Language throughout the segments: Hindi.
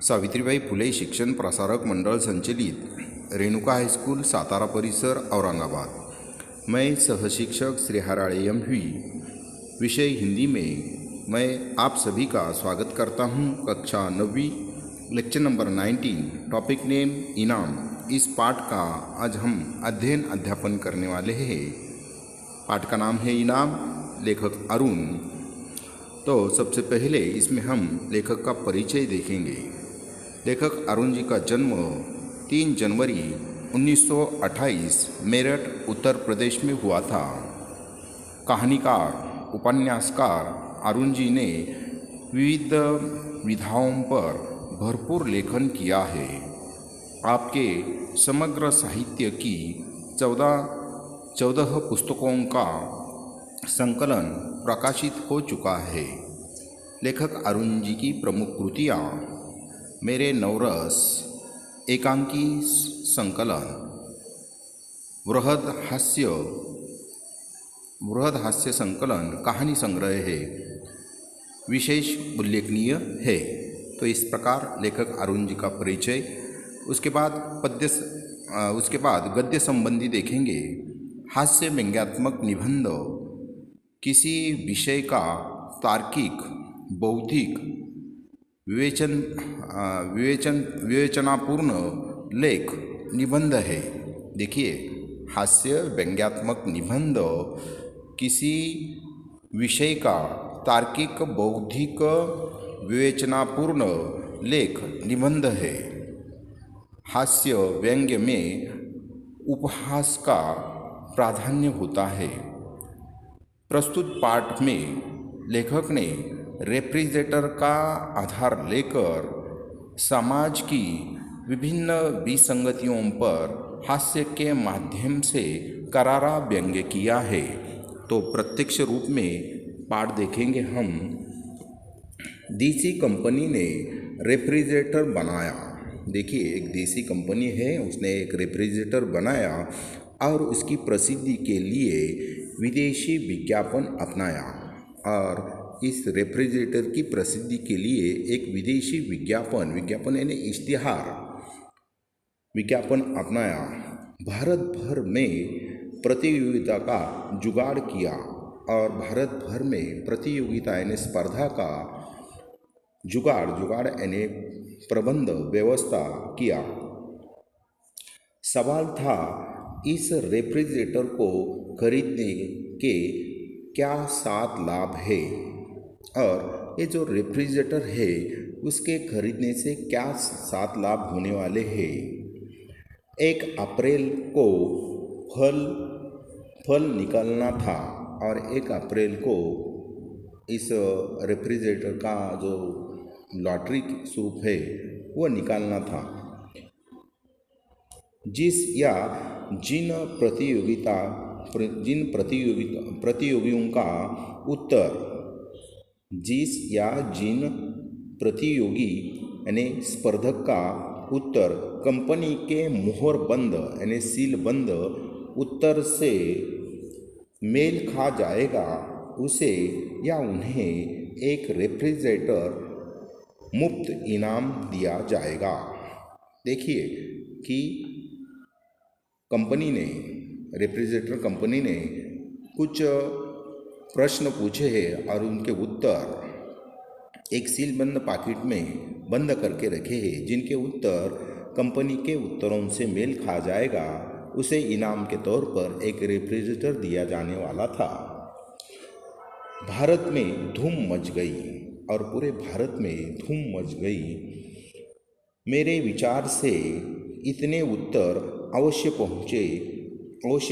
सावित्रीबाई फुले शिक्षण प्रसारक मंडल संचलित रेणुका हाईस्कूल सातारा परिसर औरंगाबाद। मैं सहशिक्षक श्री हराड़े एम.वी. विषय हिंदी में मैं आप सभी का स्वागत करता हूं। कक्षा 9वीं लेक्चर नंबर 19 टॉपिक नेम इनाम। इस पाठ का आज हम अध्यापन करने वाले हैं। पाठ का नाम है इनाम, लेखक अरुण। तो सबसे पहले इसमें हम लेखक का परिचय देखेंगे। लेखक अरुण जी का जन्म 3 जनवरी 1928 मेरठ उत्तर प्रदेश में हुआ था। कहानीकार, उपन्यासकार अरुण जी ने विविध विधाओं पर भरपूर लेखन किया है। आपके समग्र साहित्य की 14 पुस्तकों का संकलन प्रकाशित हो चुका है। लेखक अरुण जी की प्रमुख कृतियाँ मेरे नवरस, एकांकी संकलन, बृहद हास्य संकलन, कहानी संग्रह है, विशेष उल्लेखनीय है। तो इस प्रकार लेखक अरुण जी का परिचय। उसके बाद गद्य संबंधी देखेंगे। हास्य व्यंग्यात्मक निबंध किसी विषय का तार्किक, बौद्धिक, विवेचनापूर्ण लेख निबंध है। देखिए, हास्य व्यंग्यात्मक निबंध किसी विषय का तार्किक, बौद्धिक, विवेचनापूर्ण लेख निबंध है। हास्य व्यंग्य में उपहास का प्राधान्य होता है। प्रस्तुत पाठ में लेखक ने रेफ्रिजरेटर का आधार लेकर समाज की विभिन्न विसंगतियों पर हास्य के माध्यम से करारा व्यंग्य किया है। तो प्रत्यक्ष रूप में पाठ देखेंगे हम। देसी कंपनी ने रेफ्रिजरेटर बनाया। देखिए, एक देसी कंपनी है, उसने एक रेफ्रिजरेटर बनाया और उसकी प्रसिद्धि के लिए विदेशी विज्ञापन अपनाया। और इस रेफ्रिजरेटर की प्रसिद्धि के लिए एक विदेशी विज्ञापन यानी इश्तिहार विज्ञापन अपनाया। भारत भर में प्रतियोगिता का जुगाड़ किया और भारत भर में प्रतियोगिता यानी स्पर्धा का जुगाड़ यानी प्रबंध व्यवस्था किया। सवाल था, इस रेफ्रिजरेटर को खरीदने के क्या 7 लाभ है और ये जो रेफ्रिजरेटर है उसके खरीदने से क्या 7 लाभ होने वाले हैं। 1 अप्रैल को फल निकलना था और 1 अप्रैल को इस रेफ्रिजरेटर का जो लॉटरी स्वरूप है वो निकालना था। जिन प्रतियोगियों का उत्तर जिन प्रतियोगी यानी स्पर्धक का उत्तर कंपनी के मोहरबंद यानी सीलबंद उत्तर से मेल खा जाएगा, उसे या उन्हें एक रेफ्रिजरेटर मुफ्त इनाम दिया जाएगा। देखिए कि रेफ्रिजरेटर कंपनी ने कुछ प्रश्न पूछे हैं और उनके उत्तर एक सीलबंद पैकेट में बंद करके रखे हैं। जिनके उत्तर कंपनी के उत्तरों से मेल खा जाएगा, उसे इनाम के तौर पर एक रेफ्रिजरेटर दिया जाने वाला था। भारत में धूम मच गई और पूरे भारत में धूम मच गई। मेरे विचार से इतने उत्तर अवश्य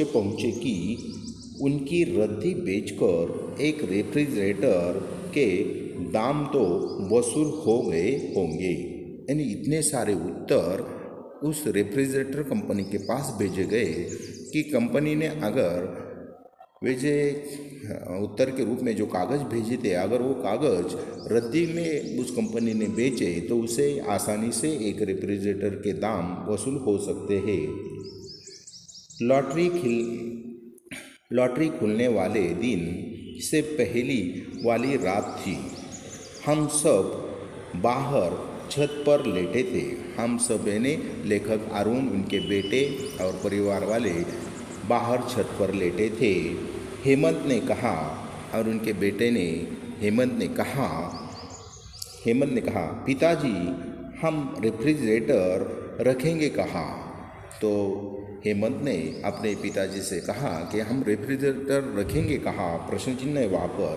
पहुँचे कि उनकी रद्दी बेचकर एक रेफ्रिजरेटर के दाम तो वसूल हो गए होंगे। यानी इतने सारे उत्तर उस रेफ्रिजरेटर कंपनी के पास भेजे गए कि कंपनी ने अगर भेजे उत्तर के रूप में जो कागज़ भेजे थे, अगर वो कागज़ रद्दी में उस कंपनी ने बेचे तो उसे आसानी से एक रेफ्रिजरेटर के दाम वसूल हो सकते हैं। लॉटरी खुलने वाले दिन से पहली वाली रात थी। हम सब बाहर छत पर लेटे थे। हम सब ने लेखक अरुण, उनके बेटे और परिवार वाले बाहर छत पर लेटे थे। हेमंत ने कहा और उनके बेटे ने हेमंत ने कहा, पिताजी हम रेफ्रिजरेटर रखेंगे कहाँ? तो हेमंत ने अपने पिताजी से कहा कि हम रेफ्रिजरेटर रखेंगे कहाँ? प्रश्न चिन्ह है वहाँ पर।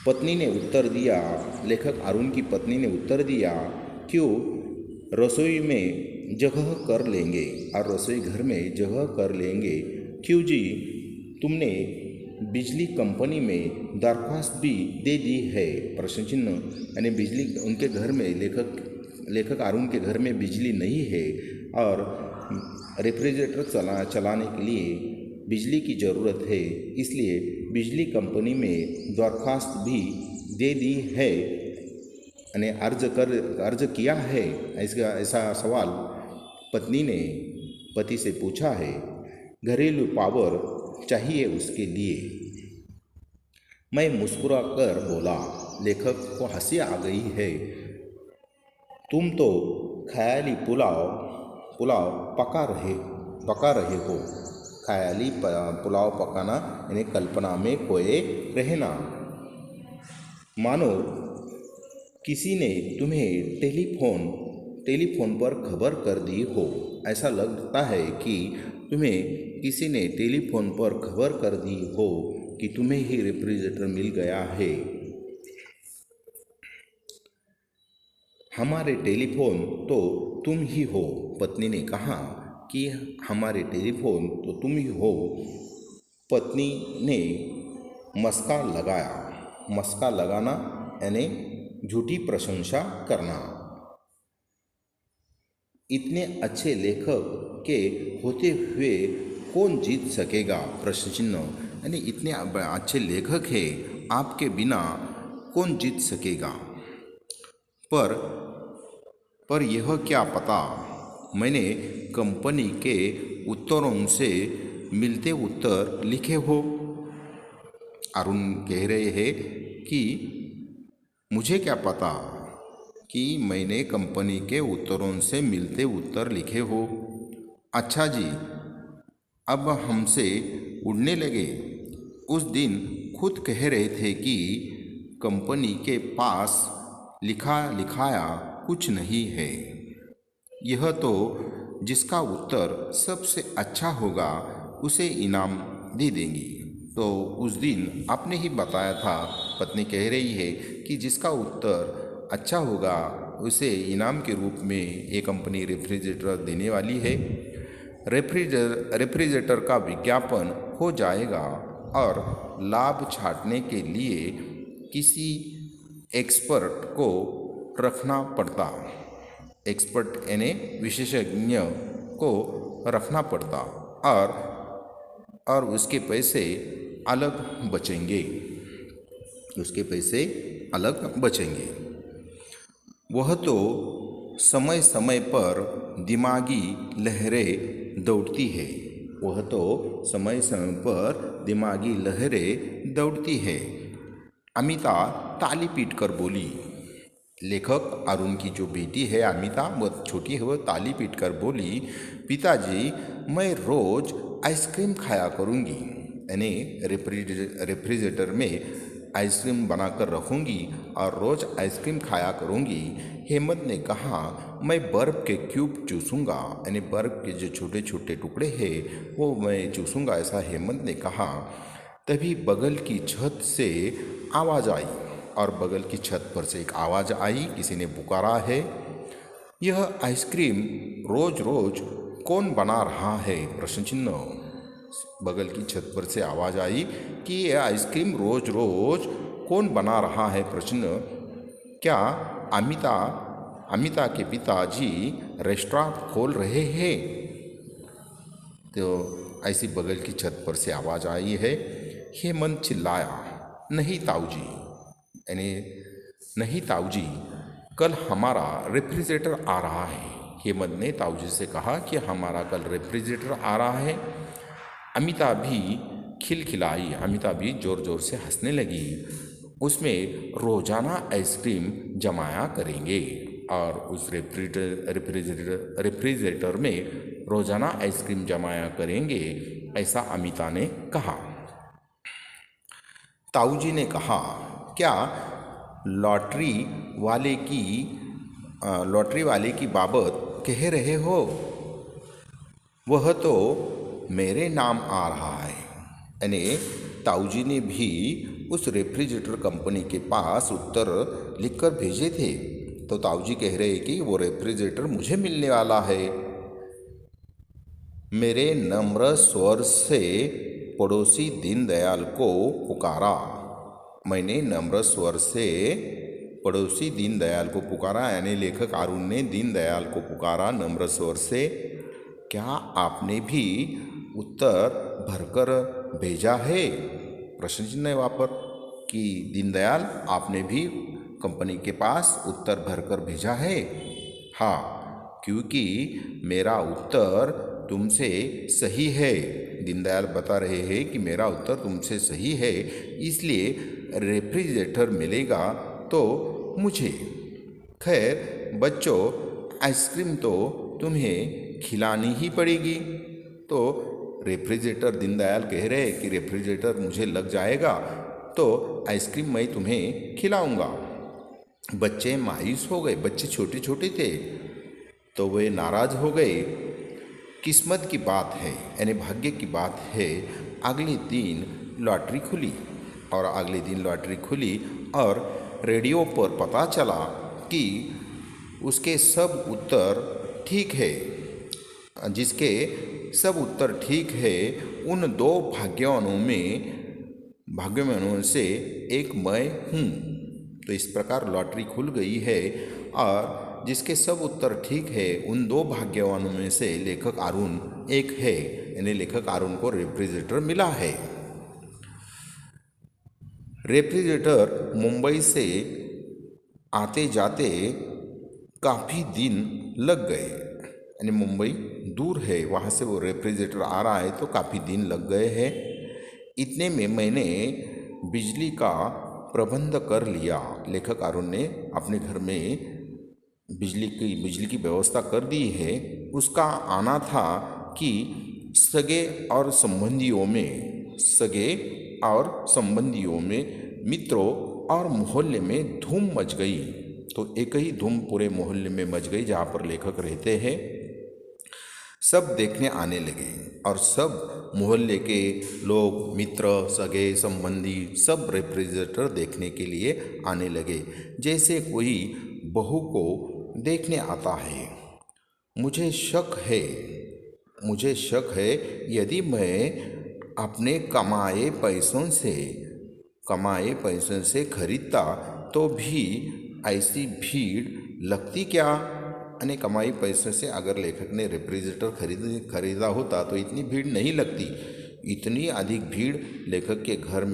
पत्नी ने उत्तर दिया, लेखक अरुण की पत्नी ने उत्तर दिया, क्यों, रसोई में जगह कर लेंगे और रसोई घर में जगह कर लेंगे। क्यों जी, तुमने बिजली कंपनी में दरख्वास्त भी दे दी है? प्रश्न चिन्ह। यानी बिजली उनके घर में लेखक अरुण के घर में बिजली नहीं है और रेफ्रिजरेटर चलाने के लिए बिजली की ज़रूरत है, इसलिए बिजली कंपनी में दरख्वास्त भी दे दी है, यानी अर्ज किया है। ऐसा सवाल पत्नी ने पति से पूछा है। घरेलू पावर चाहिए उसके लिए। मैं मुस्कुरा कर बोला। लेखक को हंसी आ गई है। तुम तो ख्याली पुलाव पका रहे हो। ख्याली पुलाव पकाना यानी कल्पना में खोए रहना। मानो किसी ने तुम्हें टेलीफोन पर खबर कर दी हो। ऐसा लगता है कि तुम्हें किसी ने टेलीफोन पर खबर कर दी हो कि तुम्हें ही रेफ्रिजरेटर मिल गया है। हमारे टेलीफोन तो तुम ही हो। पत्नी ने कहा कि हमारे टेलीफोन तो तुम ही हो। पत्नी ने मस्का लगाना यानी झूठी प्रशंसा करना। इतने अच्छे लेखक के होते हुए कौन जीत सकेगा? प्रश्न चिन्ह। यानी इतने अच्छे लेखक हैं, आपके बिना कौन जीत सकेगा? पर यह क्या पता, मैंने कंपनी के उत्तरों से मिलते उत्तर लिखे हो। अरुण कह रहे हैं कि मुझे क्या पता कि मैंने कंपनी के उत्तरों से मिलते उत्तर लिखे हो। अच्छा जी, अब हमसे उड़ने लगे। उस दिन खुद कह रहे थे कि कंपनी के पास लिखाया कुछ नहीं है। यह तो जिसका उत्तर सबसे अच्छा होगा उसे इनाम दे देंगी। तो उस दिन आपने ही बताया था, पत्नी कह रही है कि जिसका उत्तर अच्छा होगा उसे इनाम के रूप में ये कंपनी रेफ्रिजरेटर देने वाली है। रेफ्रिजरेटर का विज्ञापन हो जाएगा और लाभ छांटने के लिए किसी एक्सपर्ट को रखना पड़ता। एक्सपर्ट यानी विशेषज्ञ को रखना पड़ता और उसके पैसे अलग बचेंगे। वह तो समय समय पर दिमागी लहरें दौड़ती है। अमिता ताली पीट कर बोली। लेखक अरुण की जो बेटी है अमिता, वह छोटी है, वह ताली पीट कर बोली, पिताजी मैं रोज़ आइसक्रीम खाया करूँगी, यानी रेफ्रिजरेटर में आइसक्रीम बनाकर रखूँगी और रोज़ आइसक्रीम खाया करूँगी। हेमंत ने कहा, मैं बर्फ़ के क्यूब चूसूँगा, यानी बर्फ़ के जो छोटे छोटे टुकड़े हैं वो मैं चूसूँगा, ऐसा हेमंत ने कहा। तभी बगल की छत से आवाज़ आई और बगल की छत पर से एक आवाज़ आई, किसी ने पुकारा है, यह आइसक्रीम रोज़ रोज़ कौन बना रहा है? प्रश्न चिन्ह। बगल की छत पर से आवाज़ आई कि यह आइसक्रीम रोज़ रोज़ कौन बना रहा है? प्रश्न। क्या अमिता के पिताजी रेस्टोरेंट खोल रहे हैं? तो ऐसी बगल की छत पर से आवाज़ आई है। हेमंत चिल्लाया, नहीं ताऊजी, यानी नहीं ताऊजी, कल हमारा रेफ्रिजरेटर आ रहा है। हेमंत ने ताऊजी से कहा कि हमारा कल रेफ्रिजरेटर आ रहा है। अमिता भी खिलखिलाई, अमिता भी ज़ोर ज़ोर से हंसने लगी। उसमें रोज़ाना आइसक्रीम जमाया करेंगे। और उस रेफ्रिजरेटर में रोज़ाना आइसक्रीम जमाया करेंगे, ऐसा अमिता ने कहा। ताऊ जी ने कहा, क्या लॉटरी वाले की बाबत कह रहे हो? वह तो मेरे नाम आ रहा है। यानी ताऊ जी ने भी उस रेफ्रिजरेटर कंपनी के पास उत्तर लिखकर भेजे थे, तो ताऊ जी कह रहे कि वो रेफ्रिजरेटर मुझे मिलने वाला है। मेरे नम्र स्वर से पड़ोसी दीनदयाल को पुकारा। मैंने नम्र स्वर से पड़ोसी दीनदयाल को पुकारा, यानी लेखक अरुण ने दीनदयाल को पुकारा नम्र स्वर से। क्या आपने भी उत्तर भरकर भेजा है? प्रश्न चिन्ह है वहाँ पर कि दीनदयाल, आपने भी कंपनी के पास उत्तर भरकर भेजा है? हाँ, क्योंकि मेरा उत्तर तुमसे सही है। दीनदयाल बता रहे हैं कि मेरा उत्तर तुमसे सही है, इसलिए रेफ्रिजरेटर मिलेगा तो मुझे। खैर बच्चों, आइसक्रीम तो तुम्हें खिलानी ही पड़ेगी। तो रेफ्रिजरेटर, दीनदयाल कह रहे हैं कि रेफ्रिजरेटर मुझे लग जाएगा तो आइसक्रीम मैं तुम्हें खिलाऊंगा। बच्चे मायूस हो गए। बच्चे छोटे छोटे थे तो वे नाराज़ हो गए। किस्मत की बात है, यानी भाग्य की बात है, अगले दिन लॉटरी खुली और रेडियो पर पता चला कि उसके सब उत्तर ठीक है। जिसके सब उत्तर ठीक है, उन दो भाग्यवानों से एक मैं हूँ। तो इस प्रकार लॉटरी खुल गई है और जिसके सब उत्तर ठीक है, उन दो भाग्यवानों में से लेखक अरुण एक है, यानी लेखक अरुण को रेफ्रिजरेटर मिला है। रेफ्रिजरेटर मुंबई से आते जाते काफ़ी दिन लग गए, यानी मुंबई दूर है, वहाँ से वो रेफ्रिजरेटर आ रहा है तो काफ़ी दिन लग गए हैं। इतने में मैंने बिजली का प्रबंध कर लिया। लेखक अरुण ने अपने घर में बिजली की व्यवस्था कर दी है। उसका आना था कि सगे और संबंधियों में, मित्रों और मोहल्ले में धूम मच गई। तो एक ही धूम पूरे मोहल्ले में मच गई जहाँ पर लेखक रहते हैं। सब देखने आने लगे और सब मोहल्ले के लोग, मित्र, सगे संबंधी सब रेफ्रिजरेटर देखने के लिए आने लगे, जैसे कोई बहू को देखने आता है। मुझे शक है यदि मैं अपने कमाए पैसों से खरीदता तो भी ऐसी भीड़ लगती क्या? यानी कमाई पैसे से अगर लेखक ने रेफ्रिजरेटर खरीदा होता तो इतनी भीड़ नहीं लगती। इतनी अधिक भीड़ लेखक के घर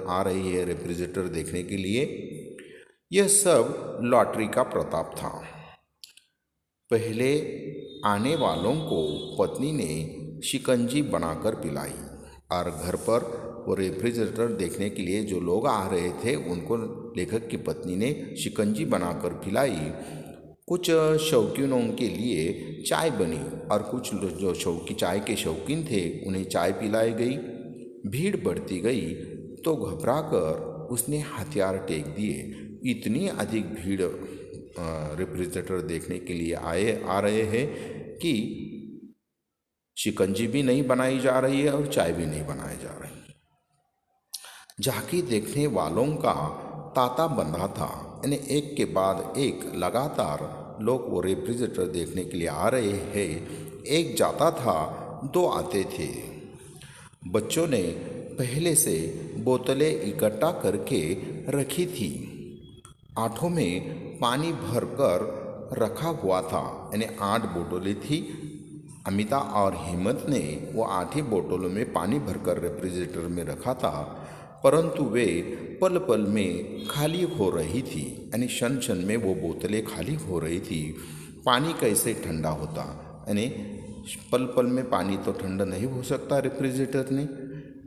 आ रही है रेफ्रिजरेटर देखने के लिए। यह सब लॉटरी का प्रताप था। पहले आने वालों को पत्नी ने शिकंजी बनाकर पिलाई और घर पर वो रेफ्रिजरेटर देखने के लिए जो लोग आ रहे थे उनको लेखक की पत्नी ने शिकंजी बनाकर पिलाई। कुछ शौकीनों के लिए चाय बनी और कुछ जो चाय के शौकीन थे उन्हें चाय पिलाई गई। भीड़ बढ़ती गई तो घबराकर उसने हथियार टेक दिए। इतनी अधिक भीड़ रेफ्रिजरेटर देखने के लिए आ रहे हैं कि शिकंजी भी नहीं बनाई जा रही है और चाय भी नहीं बनाई जा रही। झांकी देखने वालों का तांता बंधा था, यानी एक के बाद एक लगातार लोग वो रेफ्रिजरेटर देखने के लिए आ रहे हैं। एक जाता था, दो आते थे। बच्चों ने पहले से बोतलें इकट्ठा करके रखी थी। आठों में पानी भरकर रखा हुआ था, यानी 8 बोतलें थी। अमिता और हिम्मत ने वो 8 ही बोतलों में पानी भरकर रेफ्रिजरेटर में रखा था, परंतु वे पल पल में खाली हो रही थी, यानी क्षण क्षण में वो बोतलें खाली हो रही थी। पानी कैसे ठंडा होता, यानी पल पल में पानी तो ठंडा नहीं हो सकता रेफ्रिजरेटर ने।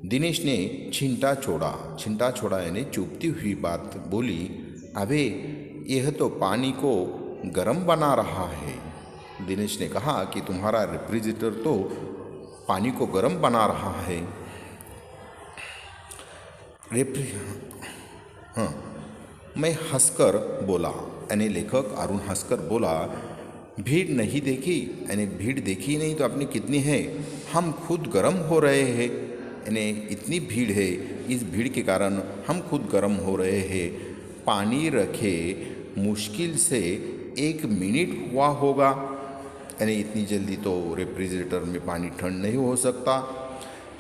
दिनेश ने छिंटा छोड़ा यानी चुभती हुई बात बोली, अबे यह तो पानी को गर्म बना रहा है। दिनेश ने कहा कि तुम्हारा रेफ्रिजरेटर तो पानी को गर्म बना रहा है। रेफ्रि हाँ, मैं हंसकर बोला, यानी लेखक अरुण हंसकर बोला, भीड़ नहीं देखी, यानी भीड़ देखी नहीं तो आपने कितनी है, हम खुद गर्म हो रहे हैं, यानी इतनी भीड़ है, इस भीड़ के कारण हम खुद गर्म हो रहे हैं। पानी रखे मुश्किल से 1 मिनट हुआ होगा, यानी इतनी जल्दी तो रेफ्रिजरेटर में पानी ठंड नहीं हो सकता।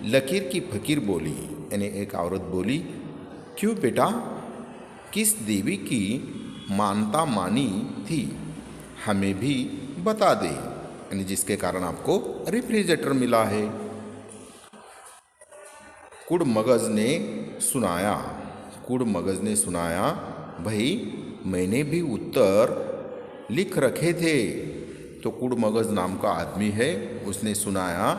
लकीर की फकीर बोली, यानी एक औरत बोली, क्यों बेटा, किस देवी की मानता मानी थी, हमें भी बता दे, यानी जिसके कारण आपको रेफ्रिजरेटर मिला है। कुड़मगज ने सुनाया, भाई मैंने भी उत्तर लिख रखे थे। तो कुड़मगज नाम का आदमी है, उसने सुनाया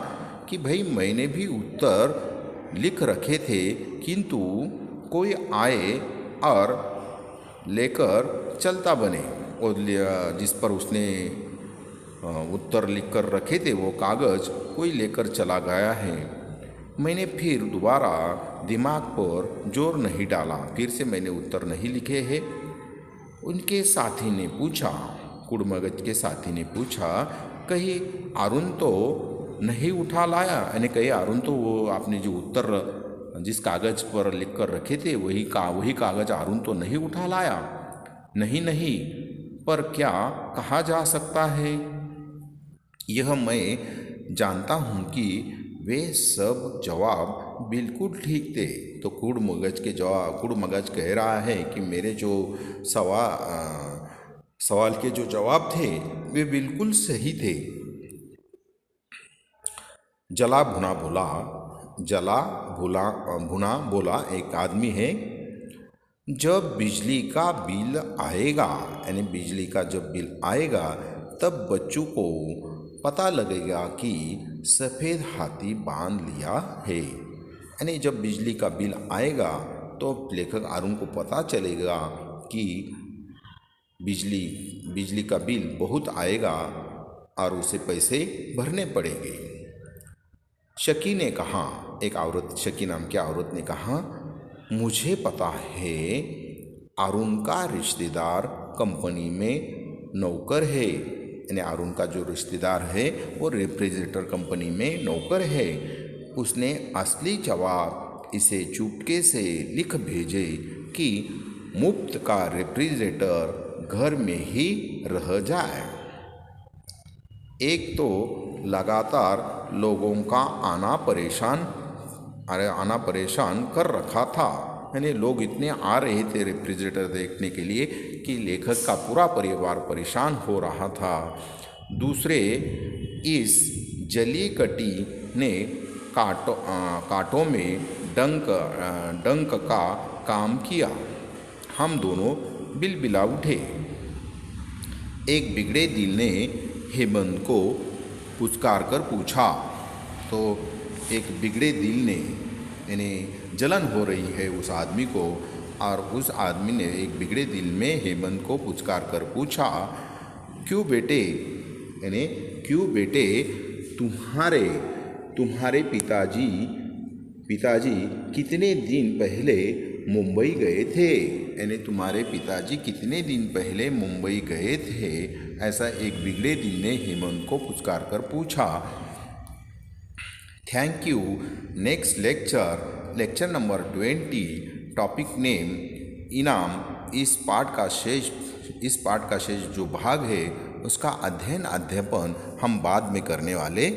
कि भाई मैंने भी उत्तर लिख रखे थे, किंतु कोई आए और लेकर चलता बने, और जिस पर उसने उत्तर लिख कर रखे थे वो कागज़ कोई लेकर चला गया है। मैंने फिर दोबारा दिमाग पर जोर नहीं डाला, फिर से मैंने उत्तर नहीं लिखे हैं। उनके साथी ने पूछा, कुड़मगज के साथी ने पूछा, कहीं अरुण तो नहीं उठा लाया, यानी कहीं अरुण तो वो आपने जो उत्तर जिस कागज़ पर लिख कर रखे थे वही कागज़ अरुण तो नहीं उठा लाया। नहीं, पर क्या कहा जा सकता है, यह मैं जानता हूँ कि वे सब जवाब बिल्कुल ठीक थे। तो कुड़मगज कह रहा है कि मेरे जो सवाल के जो जवाब थे वे बिल्कुल सही थे। जला भुना बोला, एक आदमी है, जब बिजली का बिल आएगा, यानी बिजली का जब बिल आएगा तब बच्चों को पता लगेगा कि सफ़ेद हाथी बांध लिया है, यानी जब बिजली का बिल आएगा तो लेखक अरुण को पता चलेगा कि बिजली का बिल बहुत आएगा और उसे पैसे भरने पड़ेंगे। शकी ने कहा, एक औरत, शकी नाम की औरत ने कहा, मुझे पता है अरुण का रिश्तेदार कंपनी में नौकर है, यानी अरुण का जो रिश्तेदार है वो रेफ्रिजरेटर कंपनी में नौकर है। उसने असली जवाब इसे चुपके से लिख भेजे कि मुफ्त का रेफ्रिजरेटर घर में ही रह जाए। एक तो लगातार लोगों का आना परेशान कर रखा था, यानी लोग इतने आ रहे थे रेफ्रिजरेटर देखने के लिए कि लेखक का पूरा परिवार परेशान हो रहा था। दूसरे, इस जलीकटी ने कांटों में डंक का काम किया। हम दोनों बिलबिला उठे। एक बिगड़े दिल ने हेमंत को पुचकार कर पूछा, तो एक बिगड़े दिल ने, यानी जलन हो रही है उस आदमी को, और उस आदमी ने एक बिगड़े दिल में हेमंत को पुचकार कर पूछा, क्यों बेटे, यानी क्यों बेटे, तुम्हारे पिताजी कितने दिन पहले मुंबई गए थे, यानी तुम्हारे पिताजी कितने दिन पहले मुंबई गए थे, ऐसा एक बिगड़े दिल ने हेमंत को पुचकार कर पूछा। Thank you. Next lecture number 20, topic name इनाम। इस पाठ का शेष जो भाग है उसका अध्ययन अध्यापन हम बाद में करने वाले